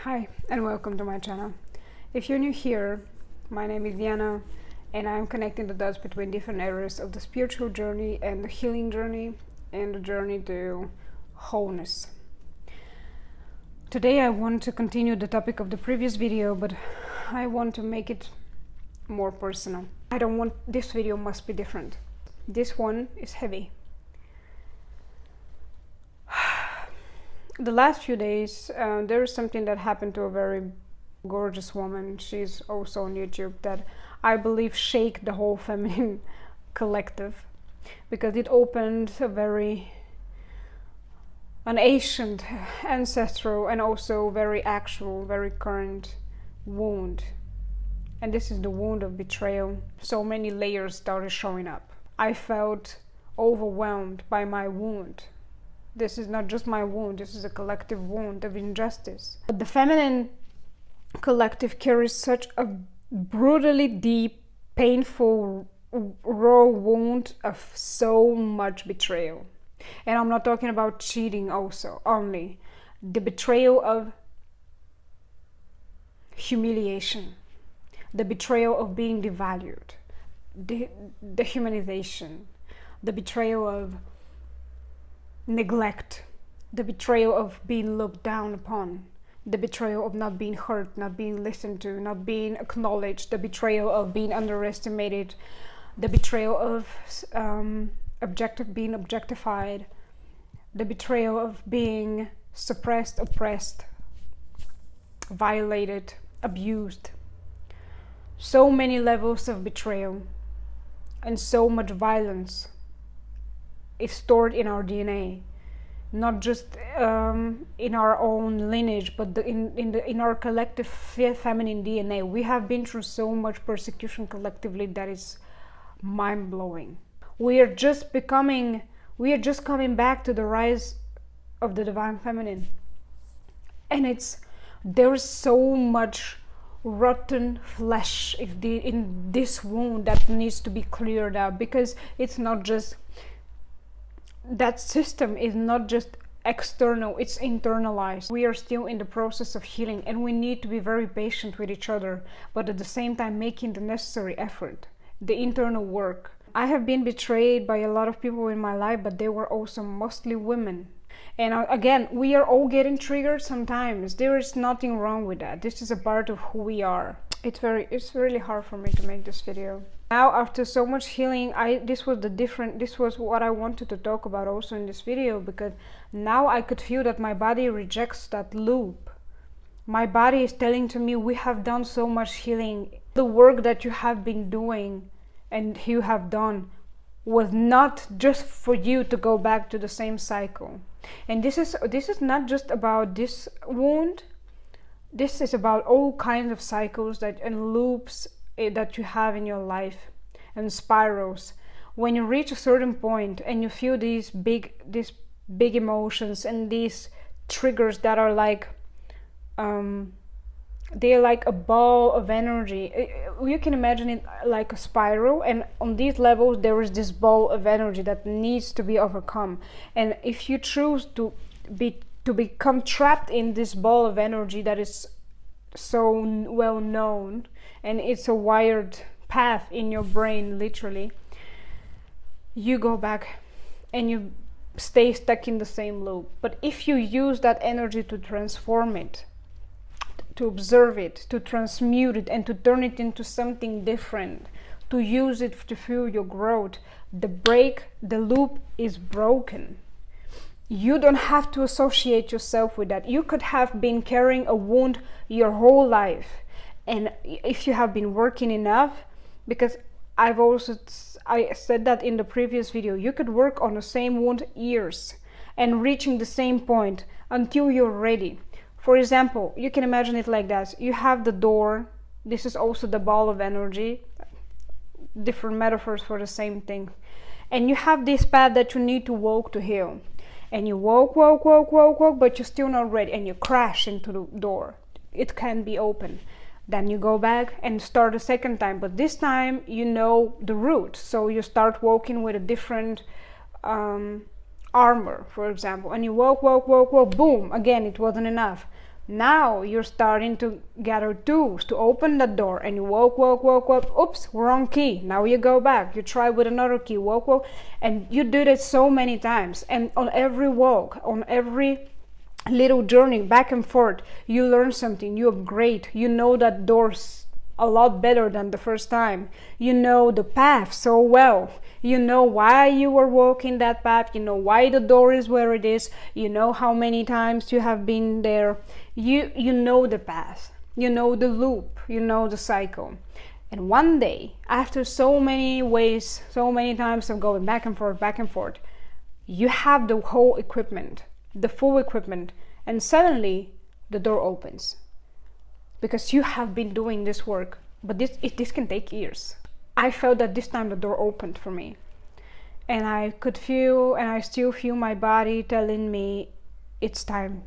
Hi and welcome to my channel. If you're new here, my name is Diana and I'm connecting the dots between different areas of the spiritual journey and the healing journey and the journey to wholeness. Today I want to continue the topic of the previous video, but I want to make it more personal. This video must be different. This one is heavy. The last few days, there is something that happened to a very gorgeous woman. She's also on YouTube, that I believe shake the whole feminine collective, because it opened an ancient, ancestral, and also very actual, very current wound. And this is the wound of betrayal. So many layers started showing up. I felt overwhelmed by my wound. This is not just my wound, this is a collective wound of injustice. But the feminine collective carries such a brutally deep, painful, raw wound of so much betrayal. And I'm not talking about cheating also, only. The betrayal of humiliation. The betrayal of being devalued. The dehumanization. The betrayal of neglect, the betrayal of being looked down upon, the betrayal of not being heard, not being listened to, not being acknowledged, the betrayal of being underestimated, the betrayal of being objectified, the betrayal of being suppressed, oppressed, violated, abused. So many levels of betrayal and so much violence is stored in our DNA, not just in our own lineage, but in our collective feminine DNA. We have been through so much persecution collectively that is mind-blowing. We are just coming back to the rise of the divine feminine, and there's so much rotten flesh in this wound that needs to be cleared out, because it's not just that system is not just external, it's internalized. We are still in the process of healing, and we need to be very patient with each other, but at the same time making the necessary effort, the internal work. I have been betrayed by a lot of people in my life, but they were also mostly women. And again, we are all getting triggered sometimes. There is nothing wrong with that. This is a part of who we are. It's really hard for me to make this video. Now, after so much healing, this was what I wanted to talk about also in this video, because now I could feel that my body rejects that loop. My body is telling to me, we have done so much healing. The work that you have been doing and you have done was not just for you to go back to the same cycle. And this is not just about this wound. This is about all kinds of cycles and loops that you have in your life, and spirals. When you reach a certain point and you feel these big emotions and these triggers that are like they're like a ball of energy. You can imagine it like a spiral, and on these levels there is this ball of energy that needs to be overcome. And if you choose to become trapped in this ball of energy that is so well known, and it's a wired path in your brain, literally, you go back and you stay stuck in the same loop. But if you use that energy to transform it, to observe it, to transmute it, and to turn it into something different, to use it to fuel your growth, the loop is broken. You don't have to associate yourself with that. You could have been carrying a wound your whole life, and if you have been working enough, because I said that in the previous video, you could work on the same wound years and reaching the same point until you're ready. For example, you can imagine it like that. You have the door. This is also the ball of energy. Different metaphors for the same thing. And you have this path that you need to walk to heal. And you walk, but you're still not ready. And you crash into the door. It can be open. Then you go back and start a second time. But this time you know the route. So you start walking with a different armor, for example, and you walk, boom, again, it wasn't enough. Now you're starting to gather tools to open that door, and you walk, oops, wrong key. Now you go back, you try with another key, walk, and you do that so many times. And on every walk, on every little journey back and forth, you learn something, you upgrade, you know that door's a lot better than the first time. You know the path so well. You know why you were walking that path. You know why the door is where it is. You know how many times you have been there. You know the path. You know the loop. You know the cycle. And one day, after so many ways, so many times of going back and forth, you have the whole equipment, the full equipment, and suddenly the door opens. Because you have been doing this work, but this can take years. I felt that this time the door opened for me, and I could feel, and I still feel my body telling me it's time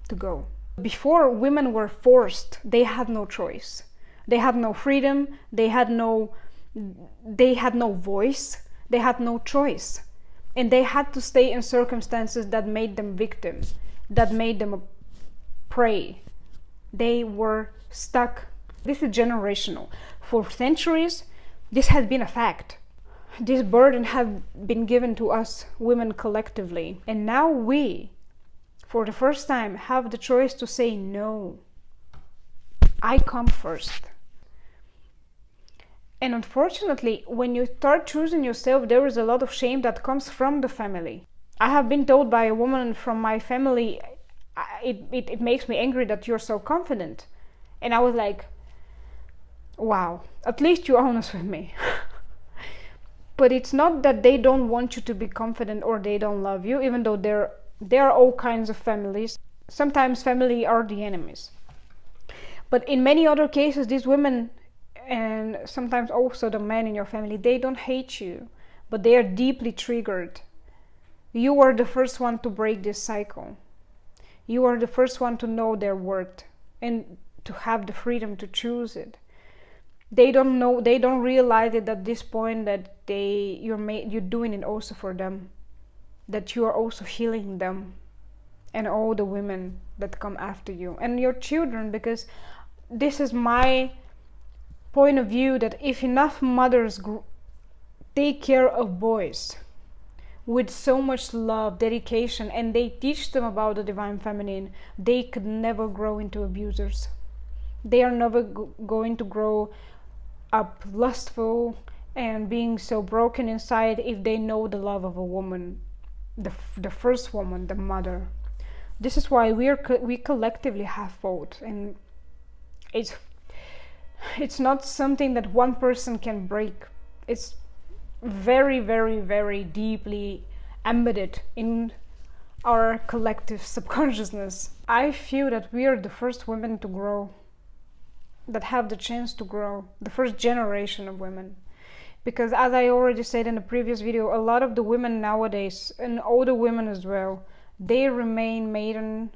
to go. Before, women were forced. They had no choice. They had no freedom. They had no voice. They had no choice, and they had to stay in circumstances that made them victims, that made them a prey. They were stuck. This is generational. For centuries, this has been a fact. This burden had been given to us women collectively. And now we, for the first time, have the choice to say no. I come first. And unfortunately, when you start choosing yourself, there is a lot of shame that comes from the family. I have been told by a woman from my family, it makes me angry that you're so confident. And I was like, wow, at least you're honest with me. But it's not that they don't want you to be confident or they don't love you, even though there are all kinds of families. Sometimes family are the enemies. But in many other cases, these women, and sometimes also the men in your family, they don't hate you, but they are deeply triggered. You are the first one to break this cycle. You are the first one to know their worth and to have the freedom to choose it. They don't realize it at this point that you're doing it also for them, that you are also healing them and all the women that come after you and your children, because this is my point of view, that if enough mothers take care of boys with so much love, dedication, and they teach them about the divine feminine, they could never grow into abusers. They are never going to grow up lustful and being so broken inside if they know the love of a woman, the first woman, the mother. This is why we collectively have fought, and it's not something that one person can break. It's very, very, very deeply embedded in our collective subconsciousness. I feel that we are the first women to grow, that have the chance to grow, the first generation of women. Because as I already said in the previous video, a lot of the women nowadays, and older women as well, they remain maiden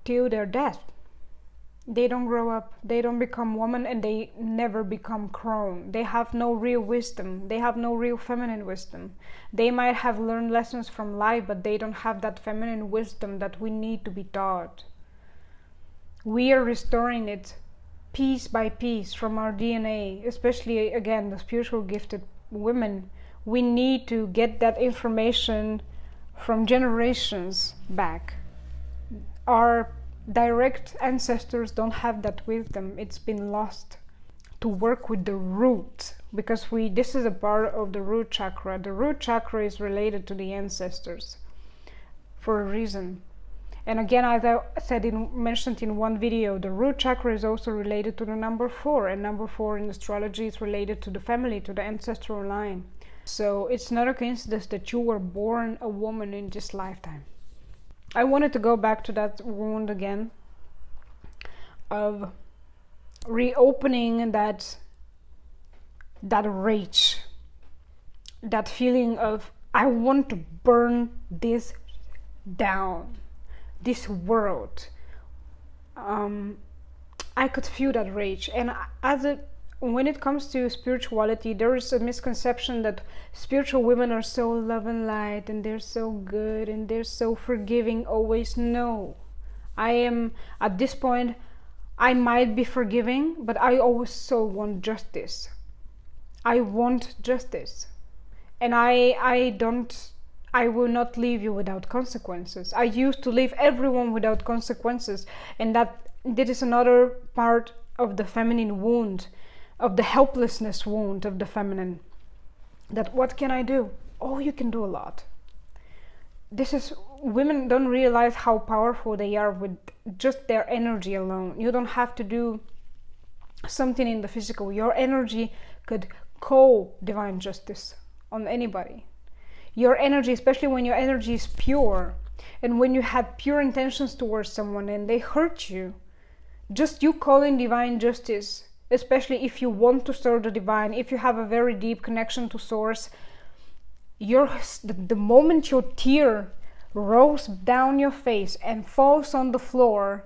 till their death. They don't grow up, they don't become women, and they never become crone. They have no real wisdom. They have no real feminine wisdom. They might have learned lessons from life, but they don't have that feminine wisdom that we need to be taught. We are restoring it piece by piece from our DNA, especially, again, the spiritual gifted women. We need to get that information from generations back. Our direct ancestors don't have that wisdom. It's been lost. To work with the root, because this is a part of the root chakra. The root chakra is related to the ancestors for a reason. And again, as I mentioned in one video, the root chakra is also related to the number 4, and number 4 in astrology is related to the family, to the ancestral line. So it's not a coincidence that you were born a woman in this lifetime. I wanted to go back to that wound again, of reopening that rage, that feeling of, I want to burn this down, this world. I could feel that rage. And when it comes to spirituality, there is a misconception that spiritual women are so love and light, and they're so good, and they're so forgiving always. No, I am at this point, I might be forgiving, but I always so want justice. I want justice. And I will not leave you without consequences. I used to leave everyone without consequences, and that is another part of the feminine wound, of the helplessness wound of the feminine. That what can I do? Oh, you can do a lot. Women don't realize how powerful they are with just their energy alone. You don't have to do something in the physical. Your energy could call divine justice on anybody. Your energy, especially when your energy is pure, and when you had pure intentions towards someone and they hurt you, just you calling divine justice, especially if you want to serve the divine, if you have a very deep connection to source, the moment your tear rolls down your face and falls on the floor,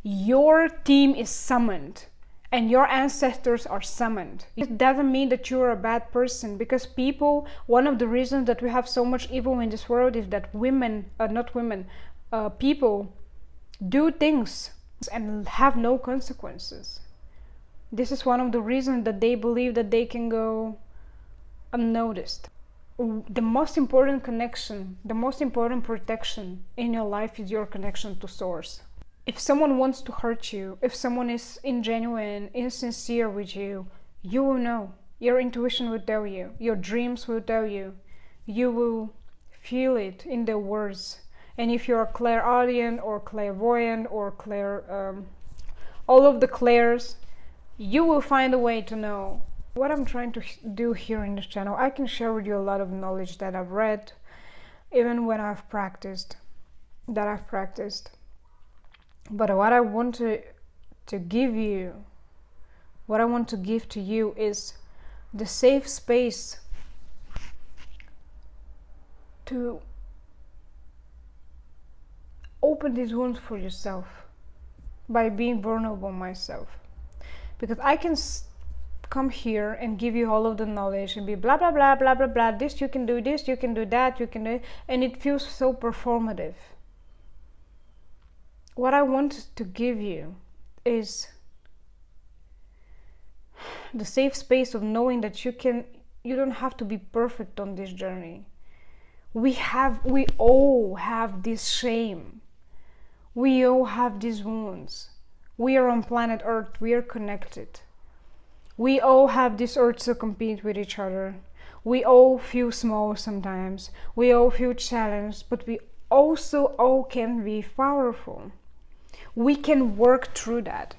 your team is summoned and your ancestors are summoned. It doesn't mean that you're a bad person, because one of the reasons that we have so much evil in this world is that people do things and have no consequences. This is one of the reasons that they believe that they can go unnoticed. The most important connection, the most important protection in your life is your connection to source. If someone wants to hurt you, if someone is ingenuine, insincere with you, you will know. Your intuition will tell you. Your dreams will tell you. You will feel it in their words. And if you're clairaudient or clairvoyant or all of the clairs, you will find a way to know. What I'm trying to do here in this channel, I can share with you a lot of knowledge that I've read, even when I've practiced. But what I want to give you, what I want to give to you is the safe space to open these wounds for yourself by being vulnerable myself. Because I can come here and give you all of the knowledge and be blah blah blah blah blah blah, this you can do, this you can do, that you can do, and it feels so performative. What I want to give you is the safe space of knowing that you don't have to be perfect on this journey. We all have this shame. We all have these wounds. We are on planet Earth, we are connected. We all have this urge to compete with each other. We all feel small sometimes. We all feel challenged, but we also all can be powerful. We can work through that.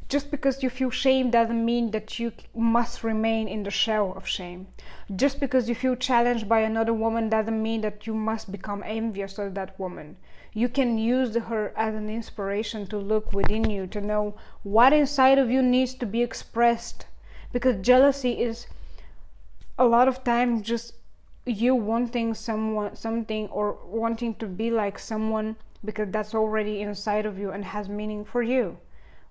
Just because you feel shame doesn't mean that you must remain in the shell of shame. Just because you feel challenged by another woman doesn't mean that you must become envious of that woman. You can use her as an inspiration to look within you, to know what inside of you needs to be expressed. Because jealousy is a lot of times just you wanting something or wanting to be like someone, because that's already inside of you and has meaning for you.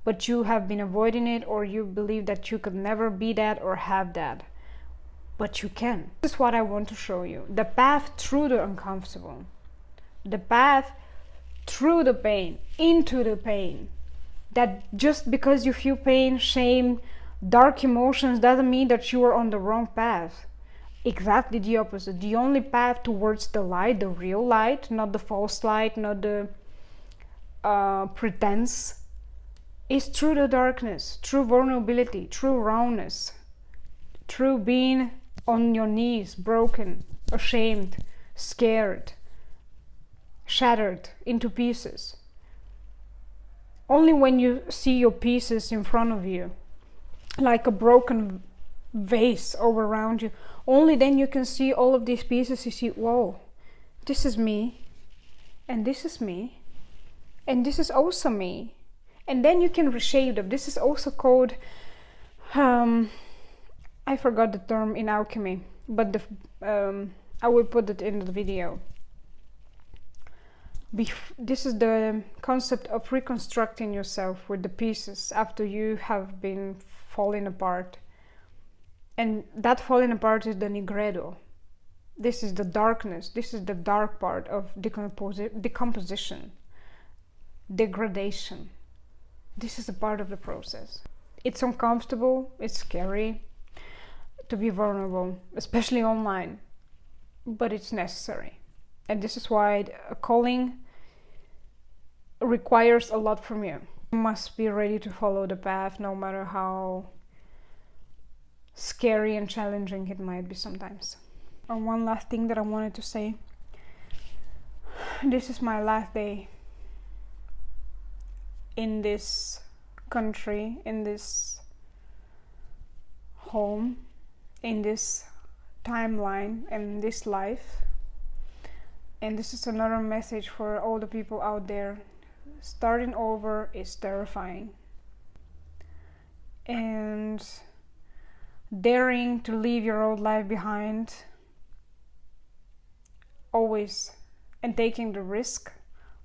But you have been avoiding it, or you believe that you could never be that or have that. But you can. This is what I want to show you. The path through the uncomfortable. The path through the pain, into the pain. That just because you feel pain, shame, dark emotions doesn't mean that you are on the wrong path. Exactly the opposite. The only path towards the light, the real light, not the false light, not the pretense, is through the darkness, through vulnerability, through rawness, through being on your knees, broken, ashamed, scared, shattered into pieces. Only when you see your pieces in front of you, like a broken vase all around you, only then you can see all of these pieces. You see, whoa, this is me, and this is me, and this is also me. And then you can reshape them. This is also called, I forgot the term in alchemy, but I will put it in the video. This is the concept of reconstructing yourself with the pieces after you have been falling apart. And that falling apart is the nigredo. This is the darkness. This is the dark part of decomposition. degradation. This is a part of the process. It's uncomfortable, it's scary to be vulnerable, especially online, but it's necessary. And this is why a calling requires a lot from you. You must be ready to follow the path, no matter how scary and challenging it might be sometimes. And one last thing that I wanted to say. This is my last day in this country, in this home, in this timeline, in this life. And this is another message for all the people out there. Starting over is terrifying. And daring to leave your old life behind, always, and taking the risk,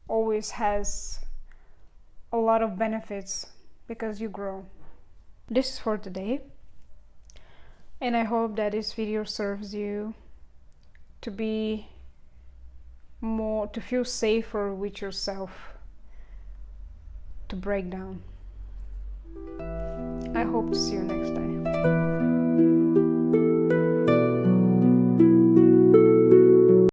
always has a lot of benefits because you grow. This is for today, and I hope that this video serves you to feel safer with yourself, to break down. I hope to see you next time.